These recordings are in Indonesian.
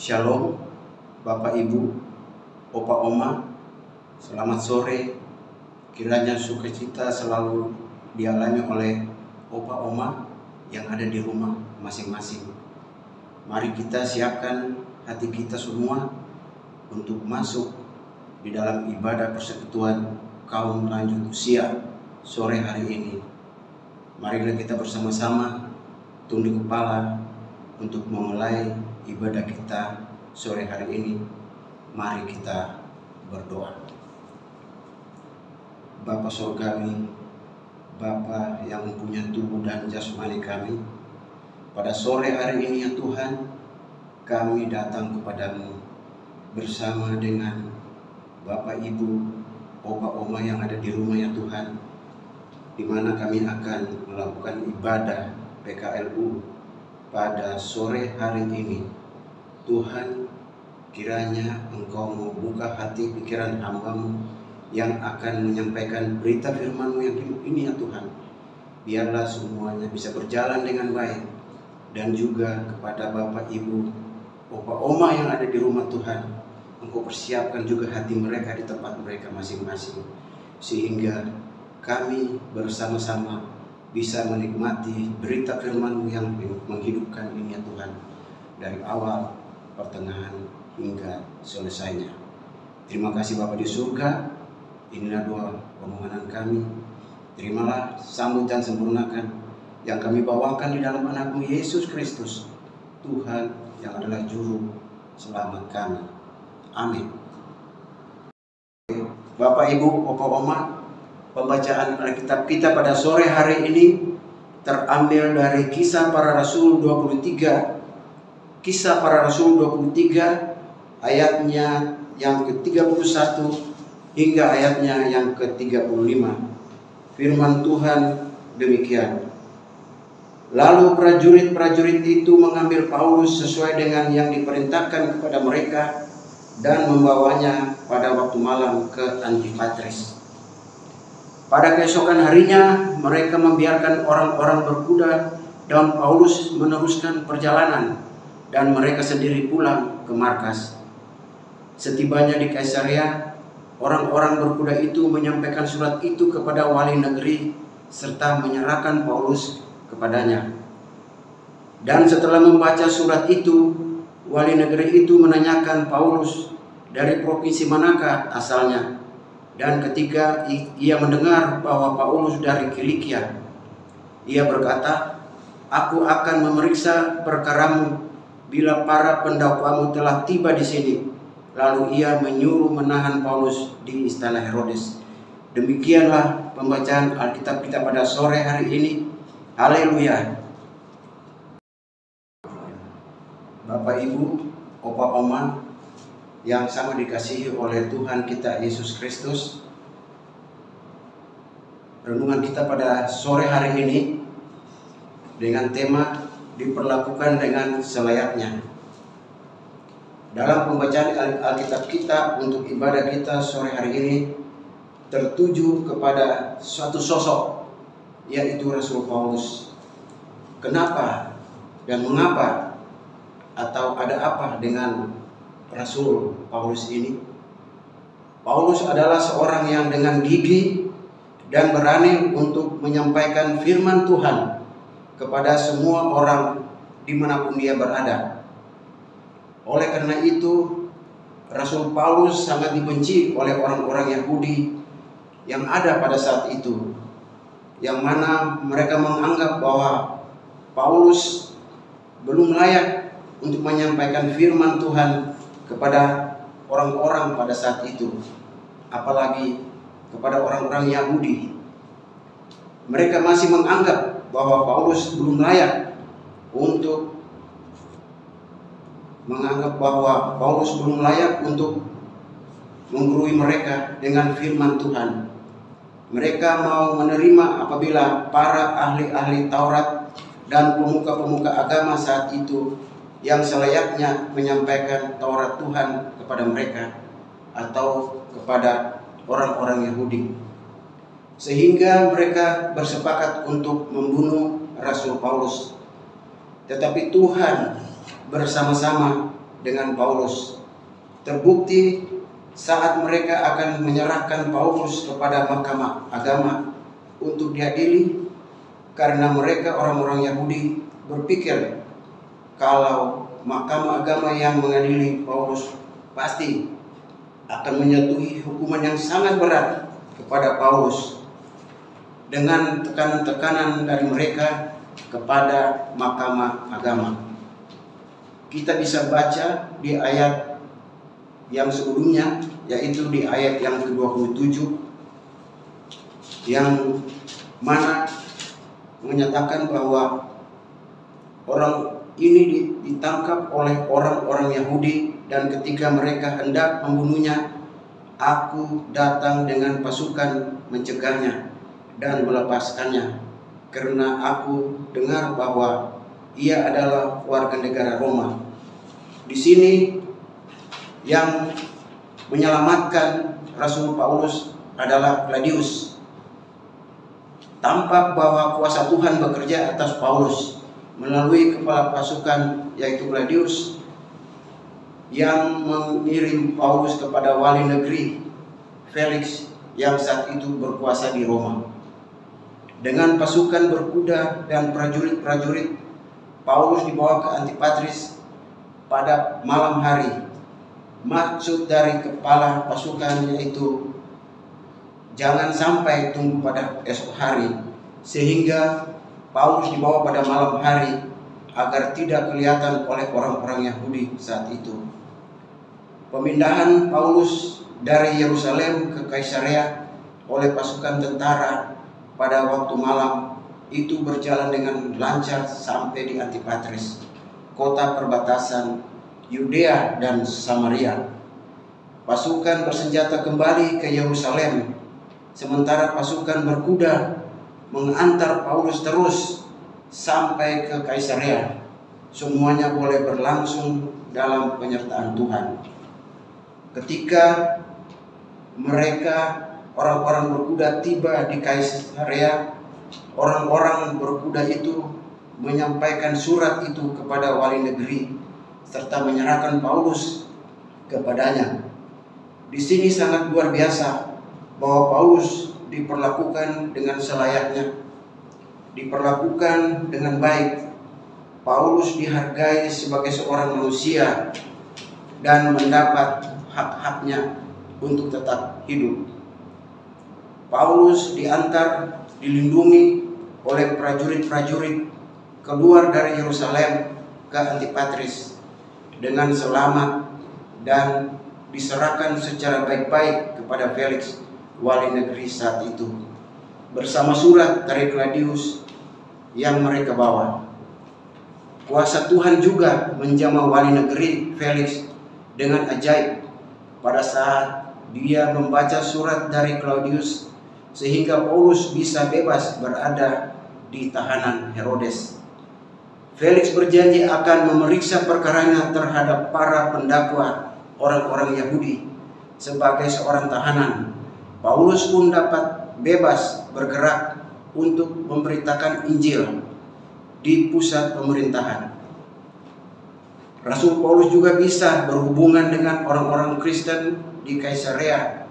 Shalom, Bapak Ibu, Opa Oma, selamat sore. Kiranya sukacita selalu dialami oleh Opa Oma yang ada di rumah masing-masing. Mari kita siapkan hati kita semua untuk masuk di dalam ibadah persekutuan kaum lanjut usia sore hari ini. Marilah kita bersama-sama tunduk kepala untuk memulai ibadah kita sore hari ini. Mari kita berdoa. Bapa Surgawi, Bapa yang mempunyai tubuh dan jasmani kami, pada sore hari ini ya Tuhan, kami datang kepadamu bersama dengan Bapak Ibu, Opa Oma yang ada di rumah ya Tuhan, di mana kami akan melakukan ibadah PKLU pada sore hari ini. Tuhan, kiranya Engkau membuka hati pikiran hamba-Mu yang akan menyampaikan berita firman-Mu yang hidup ini ya Tuhan. Biarlah semuanya bisa berjalan dengan baik. Dan juga kepada Bapak Ibu, Opa Oma yang ada di rumah Tuhan, Engkau persiapkan juga hati mereka di tempat mereka masing-masing, sehingga kami bersama-sama bisa menikmati berita firman-Mu yang menghidupkan ini ya Tuhan, dari awal, pertengahan, hingga selesainya. Terima kasih Bapa di surga. Inilah doa permohonan kami. Terimalah, sambut dan sempurnakan yang kami bawakan di dalam anak-Mu Yesus Kristus, Tuhan yang adalah juru selamat kami. Amin. Bapak Ibu, Opa Oma, pembacaan Alkitab kita pada sore hari ini terambil dari Kisah Para Rasul 23. Kisah Para Rasul 23 ayatnya yang ke-31 hingga ayatnya yang ke-35. Firman Tuhan demikian. Lalu prajurit-prajurit itu mengambil Paulus sesuai dengan yang diperintahkan kepada mereka dan membawanya pada waktu malam ke Antipatris. Pada keesokan harinya mereka membiarkan orang-orang berkuda dan Paulus meneruskan perjalanan dan mereka sendiri pulang ke markas. Setibanya di Kaisarea, orang-orang berkuda itu menyampaikan surat itu kepada wali negeri serta menyerahkan Paulus kepadanya. Dan setelah membaca surat itu, wali negeri itu menanyakan Paulus dari provinsi manakah asalnya. Dan ketika ia mendengar bahwa Paulus dari Kilikia, ia berkata, "Aku akan memeriksa perkaramu bila para pendakwamu telah tiba di sini." Lalu ia menyuruh menahan Paulus di istana Herodes. Demikianlah pembacaan Alkitab kita pada sore hari ini. Haleluya. Bapak Ibu, Opa Oma yang sama dikasihi oleh Tuhan kita Yesus Kristus, renungan kita pada sore hari ini dengan tema diperlakukan dengan selayaknya. Dalam pembacaan Alkitab kita untuk ibadah kita sore hari ini tertuju kepada suatu sosok, yaitu Rasul Paulus. Kenapa dan mengapa, atau ada apa dengan Rasul Paulus ini? Paulus adalah seorang yang dengan gigih dan berani untuk menyampaikan firman Tuhan kepada semua orang dimanapun dia berada. Oleh karena itu, Rasul Paulus sangat dibenci oleh orang-orang Yahudi yang ada pada saat itu, yang mana mereka menganggap bahwa Paulus belum layak untuk menyampaikan firman Tuhan kepada orang-orang pada saat itu, apalagi kepada orang-orang Yahudi. Mereka masih menganggap bahwa Paulus belum layak untuk menggurui mereka dengan firman Tuhan. Mereka mau menerima apabila para ahli-ahli Taurat dan pemuka-pemuka agama saat itu yang selayaknya menyampaikan Taurat Tuhan kepada mereka atau kepada orang-orang Yahudi. Sehingga mereka bersepakat untuk membunuh Rasul Paulus. Tetapi Tuhan bersama-sama dengan Paulus. Terbukti saat mereka akan menyerahkan Paulus kepada mahkamah agama untuk diadili, karena mereka orang-orang Yahudi berpikir kalau mahkamah agama yang mengadili Paulus pasti akan menjatuhi hukuman yang sangat berat kepada Paulus dengan tekanan-tekanan dari mereka kepada mahkamah agama. Kita bisa baca di ayat yang sebelumnya, yaitu di ayat yang ke-27, yang mana menyatakan bahwa orang ini ditangkap oleh orang-orang Yahudi, dan ketika mereka hendak membunuhnya, aku datang dengan pasukan mencegahnya dan melepaskannya, karena aku dengar bahwa ia adalah warga negara Roma. Di sini yang menyelamatkan Rasul Paulus adalah Claudius. Tampak bahwa kuasa Tuhan bekerja atas Paulus melalui kepala pasukan, yaitu Claudius, yang mengirim Paulus kepada wali negeri Felix yang saat itu berkuasa di Roma. Dengan pasukan berkuda dan prajurit-prajurit, Paulus dibawa ke Antipatris pada malam hari. Maksud dari kepala pasukan yaitu jangan sampai tunggu pada esok hari, sehingga Paulus dibawa pada malam hari agar tidak kelihatan oleh orang-orang Yahudi saat itu. Pemindahan Paulus dari Yerusalem ke Kaisarea oleh pasukan tentara pada waktu malam itu berjalan dengan lancar sampai di Antipatris, kota perbatasan Yudea dan Samaria. Pasukan bersenjata kembali ke Yerusalem, sementara pasukan berkuda mengantar Paulus terus sampai ke Kaisarea. Semuanya boleh berlangsung dalam penyertaan Tuhan. Ketika mereka orang-orang berkuda tiba di Kaisarea, orang-orang berkuda itu menyampaikan surat itu kepada wali negeri serta menyerahkan Paulus kepadanya. Di sini sangat luar biasa bahwa Paulus diperlakukan dengan selayaknya, diperlakukan dengan baik. Paulus dihargai sebagai seorang manusia dan mendapat hak-haknya untuk tetap hidup. Paulus diantar, dilindungi oleh prajurit-prajurit keluar dari Yerusalem ke Antipatris dengan selamat dan diserahkan secara baik-baik kepada Felix, wali negeri saat itu, bersama surat dari Claudius yang mereka bawa. Kuasa Tuhan juga menjamah wali negeri Felix dengan ajaib pada saat dia membaca surat dari Claudius, sehingga Paulus bisa bebas berada di tahanan Herodes. Felix berjanji akan memeriksa perkaranya terhadap para pendakwa orang-orang Yahudi sebagai seorang tahanan. Paulus pun dapat bebas bergerak untuk memberitakan Injil di pusat pemerintahan. Rasul Paulus juga bisa berhubungan dengan orang-orang Kristen di Kaisarea.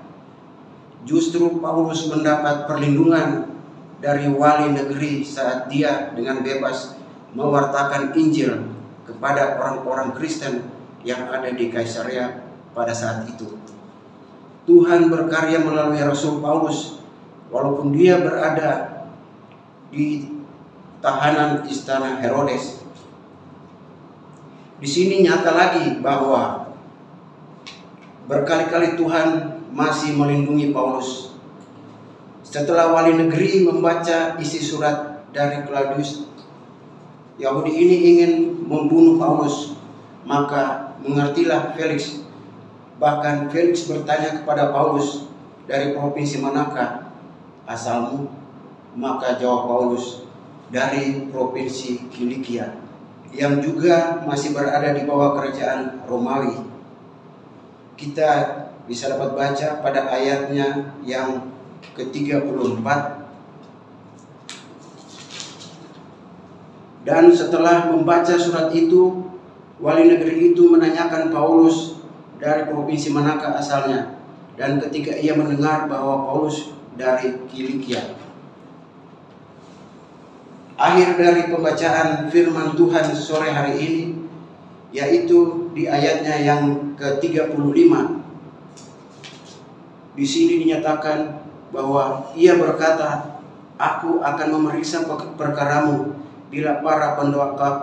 Justru Paulus mendapat perlindungan dari wali negeri saat dia dengan bebas mewartakan Injil kepada orang-orang Kristen yang ada di Kaisarea pada saat itu. Tuhan berkarya melalui Rasul Paulus walaupun dia berada di tahanan istana Herodes. Di sini nyata lagi bahwa berkali-kali Tuhan masih melindungi Paulus. Setelah wali negeri membaca isi surat dari Claudius, Yahudi ini ingin membunuh Paulus, maka mengertilah Felix. Bahkan Felix bertanya kepada Paulus, dari provinsi manakah asalmu? Maka jawab Paulus, dari provinsi Kilikia, yang juga masih berada di bawah kerajaan Romawi. Kita bisa dapat baca pada ayatnya yang ke-34. Dan setelah membaca surat itu, Wali negeri itu menanyakan Paulus dari provinsi manakah asalnya, dan ketika ia mendengar bahwa Paulus dari Kilikia. Akhir dari pembacaan firman Tuhan sore hari ini, yaitu di ayatnya yang ke-35. Di sini dinyatakan bahwa ia berkata, "Aku akan memeriksa perkaramu bila para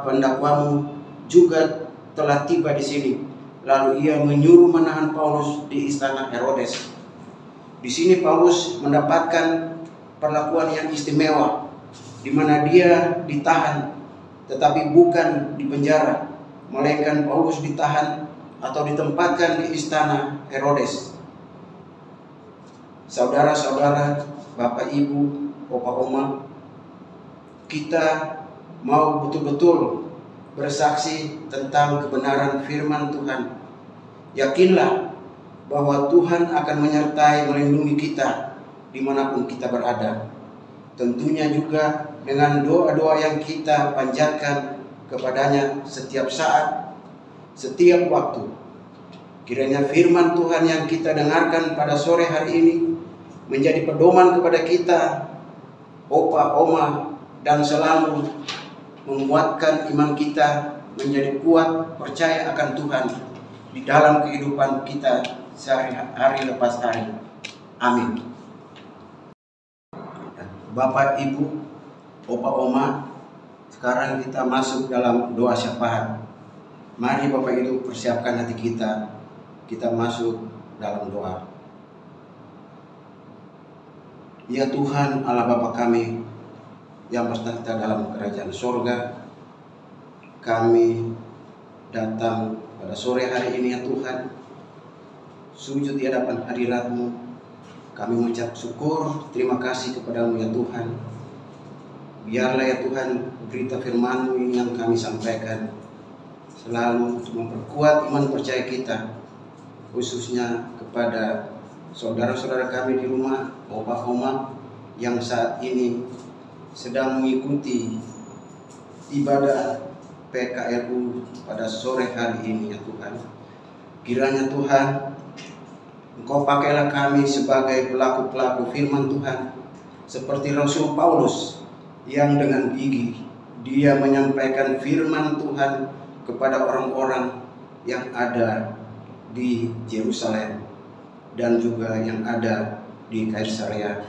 pendakwamu juga telah tiba di sini." Lalu ia menyuruh menahan Paulus di istana Herodes. Di sini Paulus mendapatkan perlakuan yang istimewa, di mana dia ditahan, tetapi bukan di penjara, melainkan Paulus ditahan atau ditempatkan di istana Herodes. Saudara-saudara, Bapak, Ibu, Opa, Oma, kita mau betul-betul bersaksi tentang kebenaran firman Tuhan. Yakinlah bahwa Tuhan akan menyertai melindungi kita dimanapun kita berada. Tentunya juga dengan doa-doa yang kita panjatkan kepadanya setiap saat, setiap waktu. Kiranya firman Tuhan yang kita dengarkan pada sore hari ini menjadi pedoman kepada kita, Opa, Oma, dan selalu menguatkan iman kita menjadi kuat percaya akan Tuhan di dalam kehidupan kita sehari lepas hari. Amin. Bapak, Ibu, Opa, Oma, sekarang kita masuk dalam doa syafaat. Mari Bapak Ibu persiapkan hati kita masuk dalam doa. Ya Tuhan Allah Bapa kami yang bertahta dalam kerajaan sorga, kami datang pada sore hari ini ya Tuhan, sujud di hadapan hadirat-Mu. Kami mengucap syukur, terima kasih kepadamu ya Tuhan. Biarlah ya Tuhan berita firman-Mu ini yang kami sampaikan selalu untuk memperkuat iman percaya kita, khususnya kepada saudara-saudara kami di rumah, Opa, Oma, yang saat ini sedang mengikuti ibadah PKLU pada sore hari ini ya Tuhan. Kiranya Tuhan, Engkau pakailah kami sebagai pelaku-pelaku firman Tuhan, seperti Rasul Paulus yang dengan gigih dia menyampaikan firman Tuhan kepada orang-orang yang ada di Yerusalem dan juga yang ada di Kaisarea.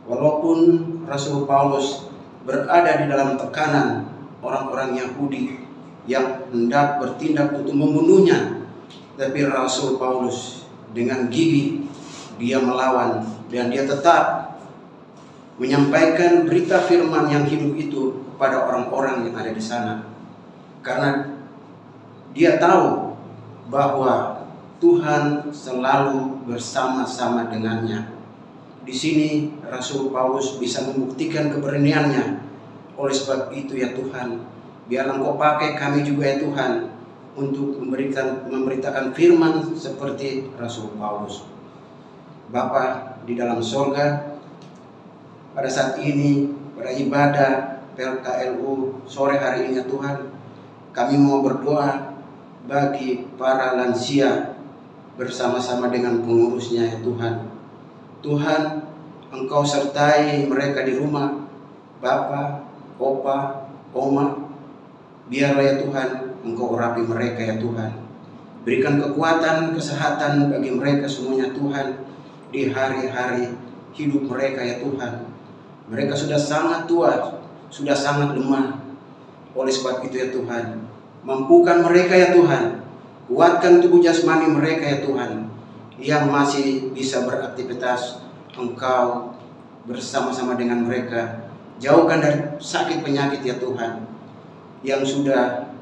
Walaupun Rasul Paulus berada di dalam tekanan orang-orang Yahudi yang hendak bertindak untuk membunuhnya, tapi Rasul Paulus dengan gigih dia melawan dan dia tetap menyampaikan berita firman yang hidup itu kepada orang-orang yang ada di sana, karena dia tahu bahwa Tuhan selalu bersama-sama dengannya. Di sini Rasul Paulus bisa membuktikan keberaniannya. Oleh sebab itu ya Tuhan, biarlah Engkau pakai kami juga ya Tuhan untuk memberitakan firman seperti Rasul Paulus. Bapa di dalam sorga, pada saat ini pada ibadah PKLU sore hari ini ya Tuhan, kami mau berdoa bagi para lansia bersama-sama dengan pengurusnya ya Tuhan. Tuhan, Engkau sertai mereka di rumah, Bapa, Opa, Oma. Biarlah ya Tuhan, Engkau urapi mereka ya Tuhan. Berikan kekuatan, kesehatan bagi mereka semuanya Tuhan di hari-hari hidup mereka ya Tuhan. Mereka sudah sangat tua, sudah sangat lemah. Oleh sebab itu ya Tuhan, mampukan mereka ya Tuhan. Kuatkan tubuh jasmani mereka ya Tuhan, yang masih bisa beraktivitas. Engkau bersama-sama dengan mereka. Jauhkan dari sakit penyakit ya Tuhan, yang sudah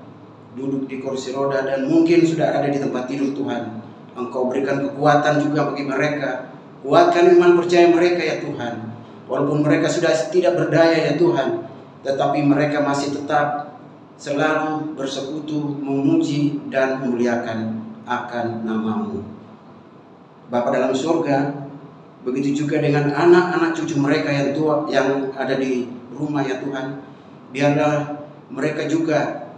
duduk di kursi roda dan mungkin sudah ada di tempat tidur Tuhan. Engkau berikan kekuatan juga bagi mereka. Kuatkan iman percaya mereka ya Tuhan. Walaupun mereka sudah tidak berdaya ya Tuhan, tetapi mereka masih tetap selalu bersekutu, memuji dan memuliakan akan nama-Mu. Bapa dalam surga, begitu juga dengan anak-anak cucu mereka yang tua yang ada di rumah ya Tuhan. Biarlah mereka juga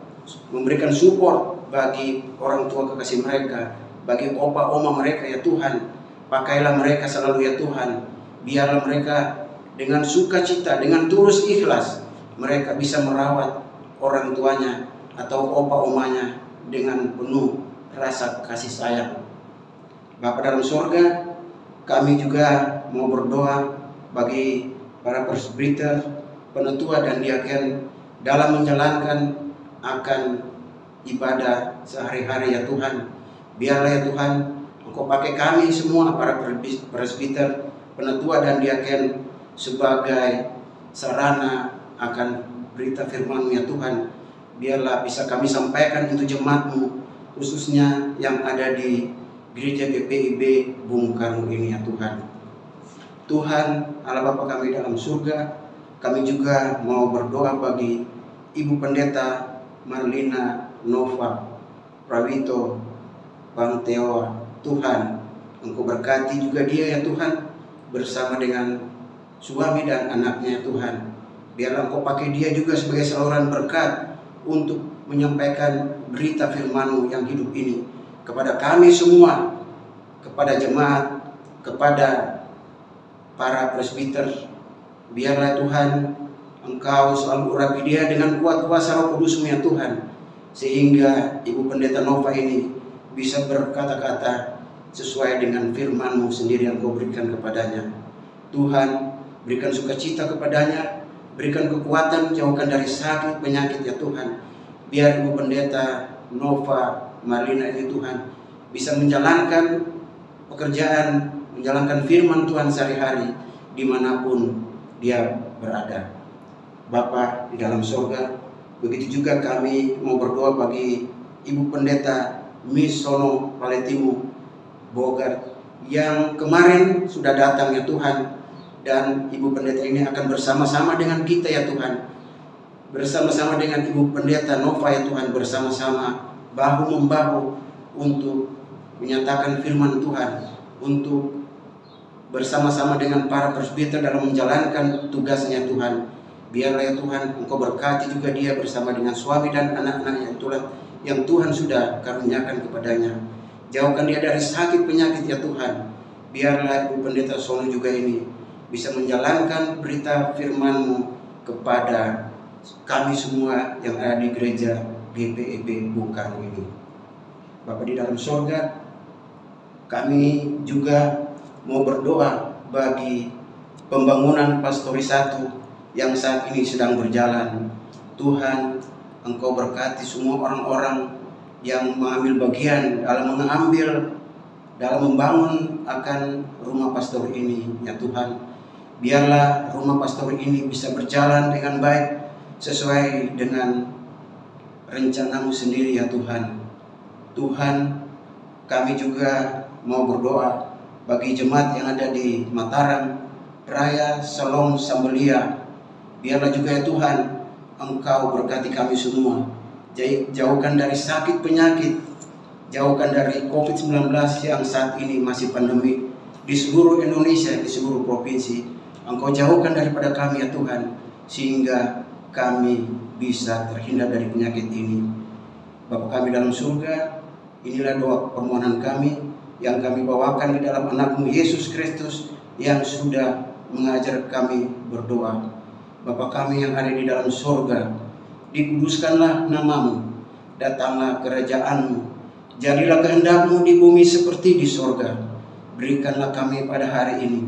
memberikan support bagi orang tua kekasih mereka, bagi opa oma mereka ya Tuhan. Pakailah mereka selalu ya Tuhan. Biarlah mereka dengan sukacita, dengan tulus ikhlas, mereka bisa merawat orang tuanya atau opa omanya dengan penuh rasa kasih sayang. Bapa dalam surga, kami juga mau berdoa bagi para presbiter, penetua dan diaken dalam menjalankan akan ibadah sehari-hari ya Tuhan. Biarlah ya Tuhan, Engkau pakai kami semua para presbiter, penetua dan diaken sebagai sarana akan berita firman-Mu ya Tuhan. Biarlah bisa kami sampaikan untuk jemaat-Mu, khususnya yang ada di Gereja GPIB Bung Karno ini ya Tuhan. Tuhan Allah Bapa kami dalam surga, kami juga mau berdoa bagi Ibu Pendeta Marlina Nova Prawito Bang Teoa. Tuhan, Engkau berkati juga dia ya Tuhan, bersama dengan suami dan anaknya ya Tuhan. Biarlah Engkau pakai dia juga sebagai saluran berkat untuk menyampaikan berita firman-Mu yang hidup ini kepada kami semua, kepada jemaat, kepada para presbiter. Biarlah Tuhan, Engkau selalu urapi dia dengan kuat kuasa Roh Kudus-Mu ya Tuhan, sehingga Ibu Pendeta Nova ini bisa berkata-kata sesuai dengan firman-Mu sendiri yang Kau berikan kepadanya. Tuhan, berikan sukacita kepadanya, berikan kekuatan, jauhkan dari sakit penyakit ya Tuhan. Biar Ibu Pendeta Nova Marlina ini Tuhan bisa menjalankan pekerjaan, menjalankan firman Tuhan sehari-hari dimanapun dia berada. Bapa di dalam surga, begitu juga kami mau berdoa bagi Ibu Pendeta Misono Paletimu Bogart yang kemarin sudah datang ya Tuhan, dan Ibu Pendeta ini akan bersama-sama dengan kita ya Tuhan, bersama-sama dengan Ibu Pendeta Nova ya Tuhan, bersama-sama bahu-membahu untuk menyatakan firman Tuhan, untuk bersama-sama dengan para presbiter dalam menjalankan tugasnya Tuhan. Biarlah ya Tuhan, Engkau berkati juga dia bersama dengan suami dan anak-anaknya yang Tuhan sudah karuniakan kepadanya. Jauhkan dia dari sakit penyakit ya Tuhan. Biarlah Ibu Pendeta Sono juga ini bisa menjalankan berita firman-Mu kepada kami semua yang ada di gereja GPIB Bung Karno ini. Bapa di dalam surga, kami juga mau berdoa bagi pembangunan Pastori 1 yang saat ini sedang berjalan. Tuhan, Engkau berkati semua orang-orang yang mengambil bagian dalam membangun akan rumah pastor ini ya Tuhan. Biarlah rumah pastor ini bisa berjalan dengan baik sesuai dengan rencana-Mu sendiri ya Tuhan. Tuhan, kami juga mau berdoa bagi jemaat yang ada di Mataram Raya Salom Sambelia. Biarlah juga ya Tuhan, Engkau berkati kami semua. Jauhkan dari sakit penyakit, jauhkan dari COVID-19 yang saat ini masih pandemi di seluruh Indonesia, di seluruh provinsi. Engkau jauhkan daripada kami ya Tuhan, sehingga kami bisa terhindar dari penyakit ini. Bapa kami dalam surga, inilah doa permohonan kami yang kami bawakan di dalam anak-Mu Yesus Kristus yang sudah mengajar kami berdoa. Bapa kami yang ada di dalam surga, dikuduskanlah nama-Mu, datanglah kerajaan-Mu, jadilah kehendak-Mu di bumi seperti di surga. Berikanlah kami pada hari ini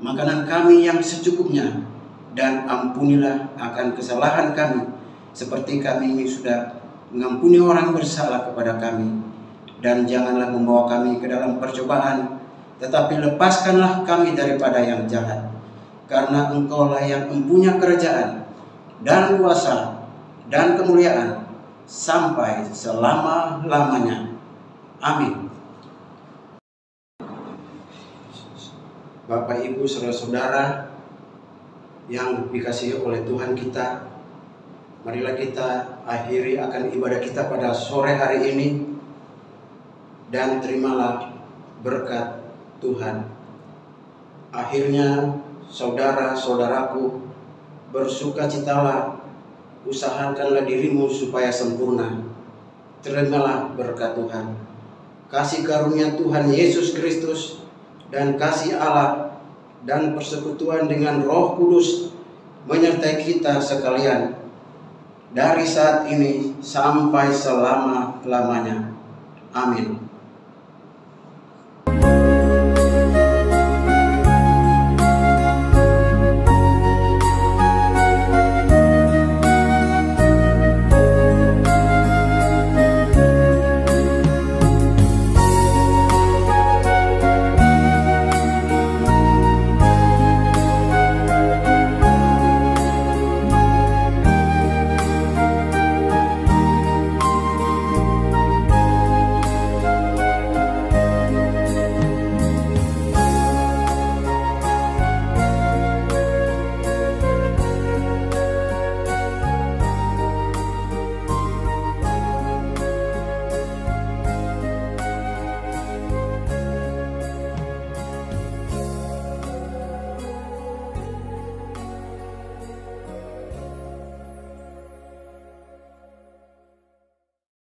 makanan kami yang secukupnya, dan ampunilah akan kesalahan kami seperti kami ini sudah mengampuni orang bersalah kepada kami. Dan janganlah membawa kami ke dalam percobaan, tetapi lepaskanlah kami daripada yang jahat. Karena Engkaulah yang mempunyai kerajaan dan kuasa dan kemuliaan sampai selama-lamanya. Amin. Bapak, Ibu, saudara-saudara yang dikasihi oleh Tuhan kita, marilah kita akhiri akan ibadah kita pada sore hari ini, dan terimalah berkat Tuhan. Akhirnya, saudara-saudaraku, bersukacitalah, usahakanlah dirimu supaya sempurna. terimalah berkat Tuhan. Kasih karunia Tuhan Yesus Kristus dan kasih Allah dan persekutuan dengan Roh Kudus menyertai kita sekalian dari saat ini sampai selama-lamanya. Amin.